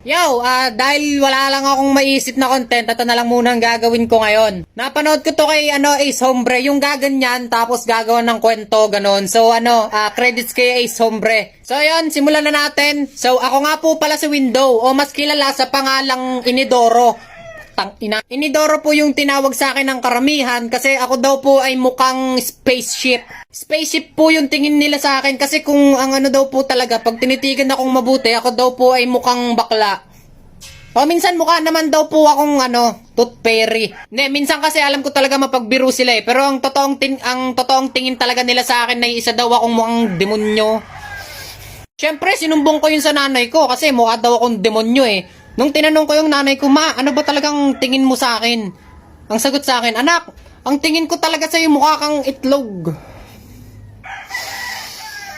Yo, dahil wala lang akong maisip na content, ito na lang muna ang gagawin ko ngayon. Napanood ko to kay Ace Hombre, yung gaganyan, tapos gagawa ng kwento, ganon. So credits kay Ace Hombre. So ayun, simulan na natin. So ako nga po pala si Window, o mas kilala sa pangalang Inidoro. Inidoro po yung tinawag sa akin ng karamihan kasi ako daw po ay mukhang spaceship. Spaceship po yung tingin nila sa akin kasi kung ang daw po talaga, pag tinitigan akong mabuti, ako daw po ay mukhang bakla. O minsan mukha naman daw po akong tooth fairy. Hindi, minsan kasi alam ko talaga mapagbiro sila eh. Pero ang totoong tingin talaga nila sa akin na isa daw akong mukhang demonyo. Siyempre, sinumbong ko yun sa nanay ko kasi mukha daw akong demonyo eh. Nung tinanong ko yung nanay ko, "Ma, ano ba talagang tingin mo sa akin?" Ang sagot sa akin, "Anak, ang tingin ko talaga sa'yo mukha kang itlog."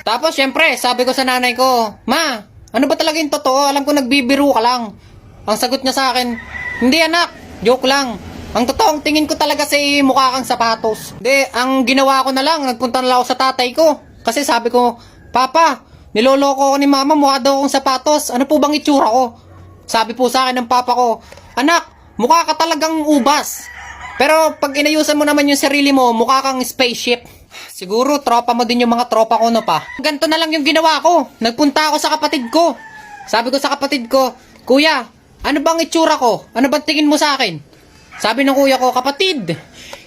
Tapos syempre, sabi ko sa nanay ko, "Ma, ano ba talaga yung totoo? Alam ko nagbibiro ka lang." Ang sagot niya sa akin, "Hindi anak, joke lang. Ang totoong tingin ko talaga sa'yo mukha kang sapatos." Hindi, ang ginawa ko na lang, nagpunta na lang ako sa tatay ko. Kasi sabi ko, "Papa, niloloko ko ni mama, mukha daw akong sapatos. Ano po bang itsura ko?" Sabi po sa akin ng papa ko, "Anak, mukha ka talagang ubas. Pero pag inayusan mo naman yung sarili mo, mukha kang spaceship." Siguro tropa mo din yung mga tropa ko pa. Ganto na lang yung ginawa ko. Nagpunta ako sa kapatid ko. Sabi ko sa kapatid ko, "Kuya, ano bang itsura ko? Ano bang tingin mo sa akin?" Sabi ng kuya ko, "Kapatid,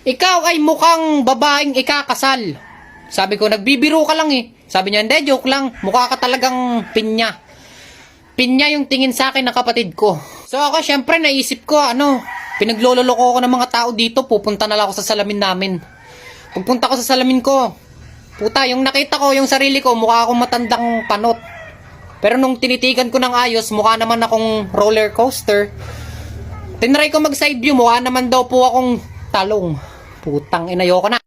ikaw ay mukhang babaeng ikakasal." Sabi ko, "Nagbibiro ka lang eh." Sabi niya, "Hindi, joke lang. Mukha ka talagang pinya." Pinya yung tingin sa akin ng kapatid ko. So ako syempre naisip ko pinaglololoko ko ng mga tao dito, pupunta na lang ako sa salamin namin. Pagpunta ko sa salamin ko, puta, yung nakita ko, yung sarili ko, mukha akong matandang panot. Pero nung tinitigan ko ng ayos, mukha naman akong roller coaster. Tinry ko mag side view, mukha naman daw po akong talong. Putang ina, ayoko na.